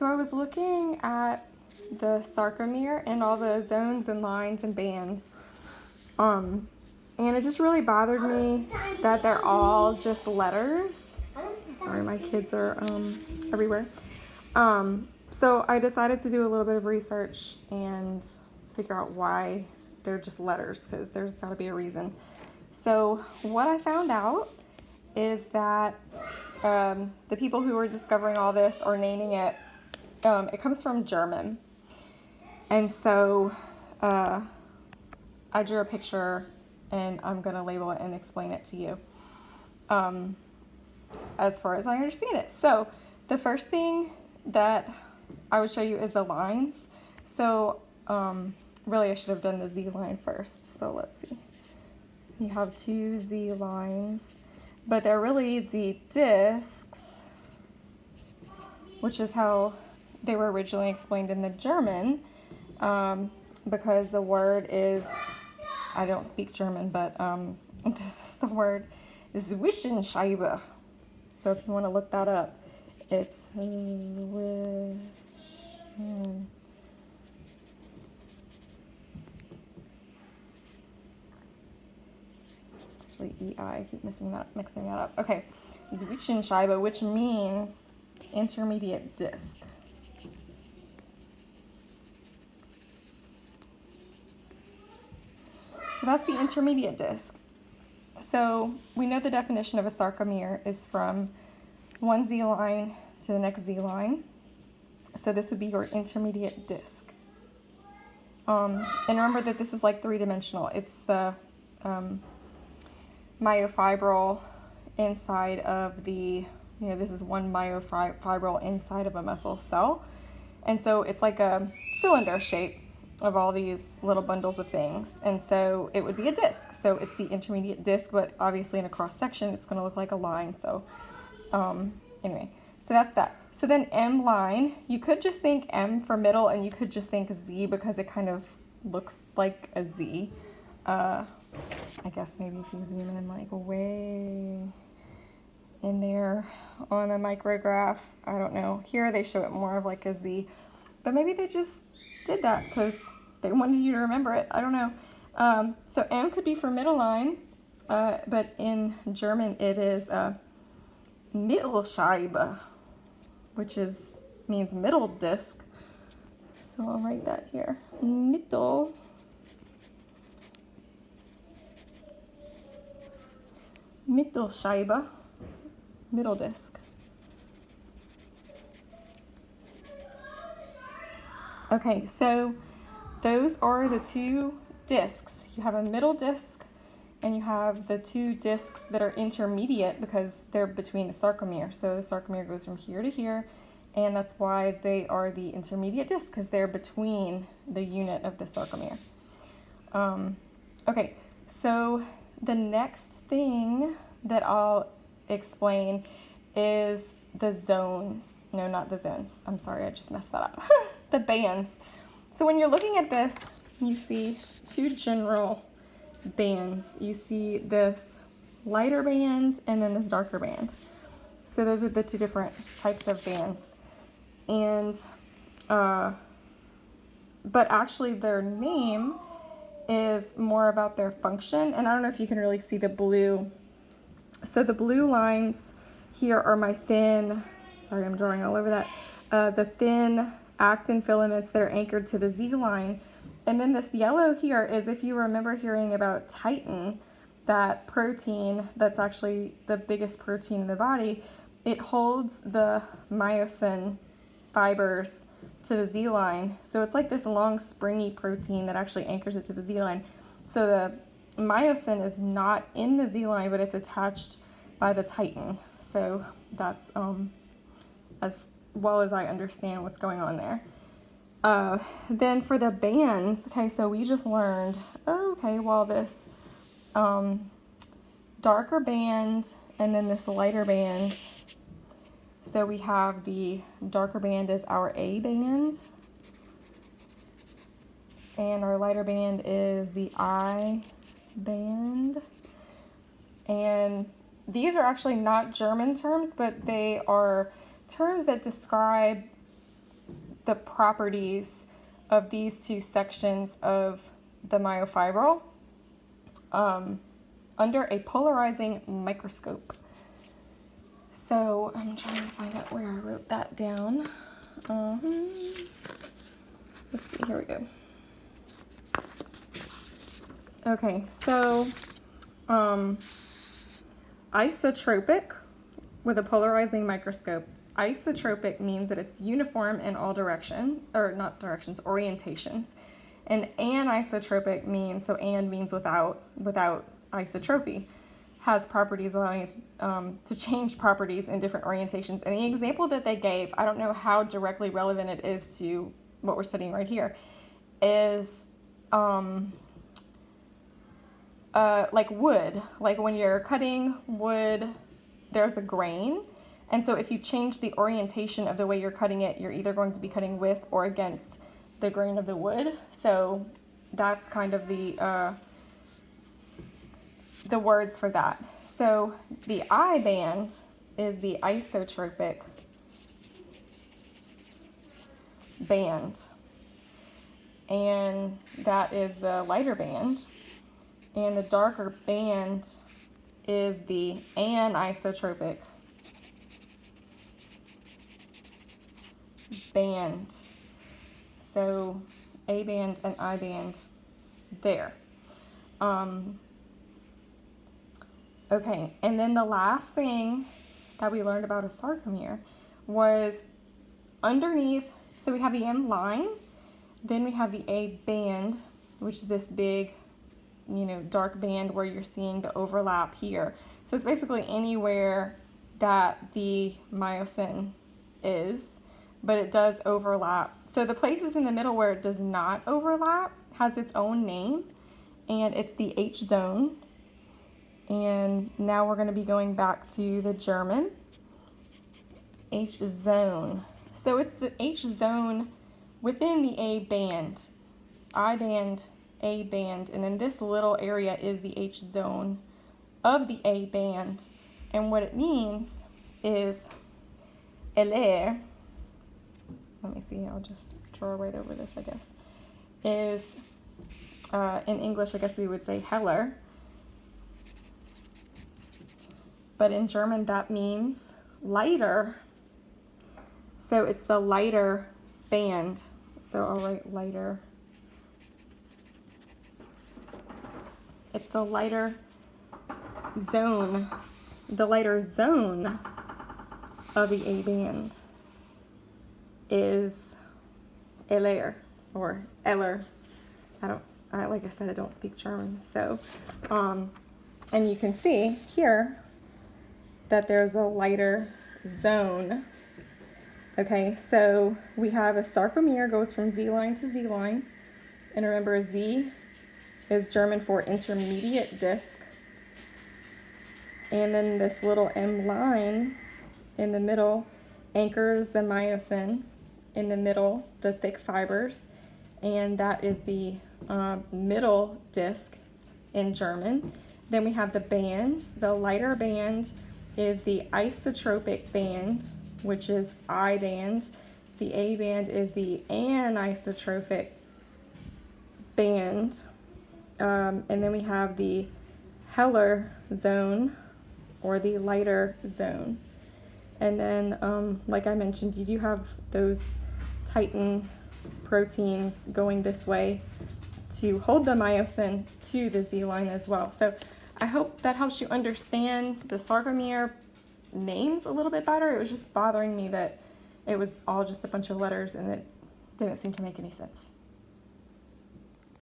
So I was looking at the sarcomere and all the zones and lines and bands. And it just really bothered me that they're all just letters. Sorry, my kids are everywhere. So I decided to do a little bit of research and figure out why they're just letters, because there's got to be a reason. So what I found out is that the people who are discovering all this or naming it, it comes from German. And so I drew a picture and I'm going to label it and explain it to you as far as I understand it. So the first thing that I would show you is the lines. So really I should have done the Z line first. So let's see. You have two Z lines, but they're really Z discs, which is how they were originally explained in the German, because the word is, I don't speak German, but this is the word Zwischenscheibe. So if you want to look that up, it's EI, I keep mixing that up. Okay, Zwischenscheibe, which means intermediate disc. So that's the intermediate disc. So we know the definition of a sarcomere is from one Z line to the next Z line. So this would be your intermediate disc. And remember that this is like three-dimensional. It's the myofibril inside of the, this is one myofibril inside of a muscle cell. And so it's like a cylinder shape of all these little bundles of things. And so it would be a disc. So it's the intermediate disc, but obviously in a cross section, it's going to look like a line. So anyway, so that's that. So then M line, you could just think M for middle, and you could just think Z because it kind of looks like a Z. I guess maybe if you zoom in like way in there on a micrograph, I don't know. Here they show it more of like a Z, but maybe they just did that because they wanted you to remember it. I don't know. So M could be for middle line, but in German it is Mittelscheibe, which means middle disc. So I'll write that here. Mittelscheibe, middle disc. Okay, so those are the two discs. You have a middle disc and you have the two discs that are intermediate because they're between the sarcomere. So the sarcomere goes from here to here, and that's why they are the intermediate disc, because they're between the unit of the sarcomere. Okay, so the next thing that I'll explain is the zones. No, not the zones. I'm sorry, I just messed that up. The bands. So when you're looking at this, you see two general bands. You see this lighter band and then this darker band. So those are the two different types of bands. And, but actually their name is more about their function. And I don't know if you can really see the blue. So the blue lines here are my thin, sorry, I'm drawing all over that, the thin actin filaments that are anchored to the Z line. And then this yellow here is, if you remember hearing about titin, that protein that's actually the biggest protein in the body, it holds the myosin fibers to the Z line. So it's like this long springy protein that actually anchors it to the Z line. So the myosin is not in the Z line, but it's attached by the titin. So that's as well as I understand what's going on there. Then for the bands, okay, so we just learned, okay, well, this darker band and then this lighter band. So we have the darker band is our A band, and our lighter band is the I band. And these are actually not German terms, but they are terms that describe the properties of these two sections of the myofibril under a polarizing microscope. So I'm trying to find out where I wrote that down. Let's see, here we go. Okay, so isotropic with a polarizing microscope. Isotropic means that it's uniform in all directions, or not directions, orientations. And anisotropic means, so and means without isotropy, has properties allowing it to change properties in different orientations. And the example that they gave, I don't know how directly relevant it is to what we're studying right here, is like wood. Like when you're cutting wood, there's the grain. And so if you change the orientation of the way you're cutting it, you're either going to be cutting with or against the grain of the wood. So that's kind of the words for that. So the I band is the isotropic band, and that is the lighter band, and the darker band is the anisotropic band. So A band and I band there. Okay, and then the last thing that we learned about a sarcomere was underneath, so we have the M line, then we have the A band, which is this big, dark band where you're seeing the overlap here. So it's basically anywhere that the myosin is, but it does overlap. So the places in the middle where it does not overlap has its own name, and it's the H zone. And now we're going to be going back to the German. H zone. So it's the H zone within the A band. I band, A band, and then this little area is the H zone of the A band. And what it means is ele, let me see, I'll just draw right over this, I guess, is, in English, I guess we would say heller. But in German, that means lighter. So it's the lighter band. So I'll write lighter. It's the lighter zone. The lighter zone of the A band is Eller or Eller. Like I said, I don't speak German. So, and you can see here that there's a lighter zone. Okay, so we have a sarcomere goes from Z line to Z line. And remember, Z is German for intermediate disc. And then this little M line in the middle anchors the myosin. In the middle, the thick fibers. And that is the middle disc in German. Then we have the bands. The lighter band is the isotropic band, which is I band. The A band is the anisotropic band. And then we have the heller zone, or the lighter zone. And then, like I mentioned, you do have those titin proteins going this way to hold the myosin to the Z line as well. So I hope that helps you understand the sarcomere names a little bit better. It was just bothering me that it was all just a bunch of letters and it didn't seem to make any sense.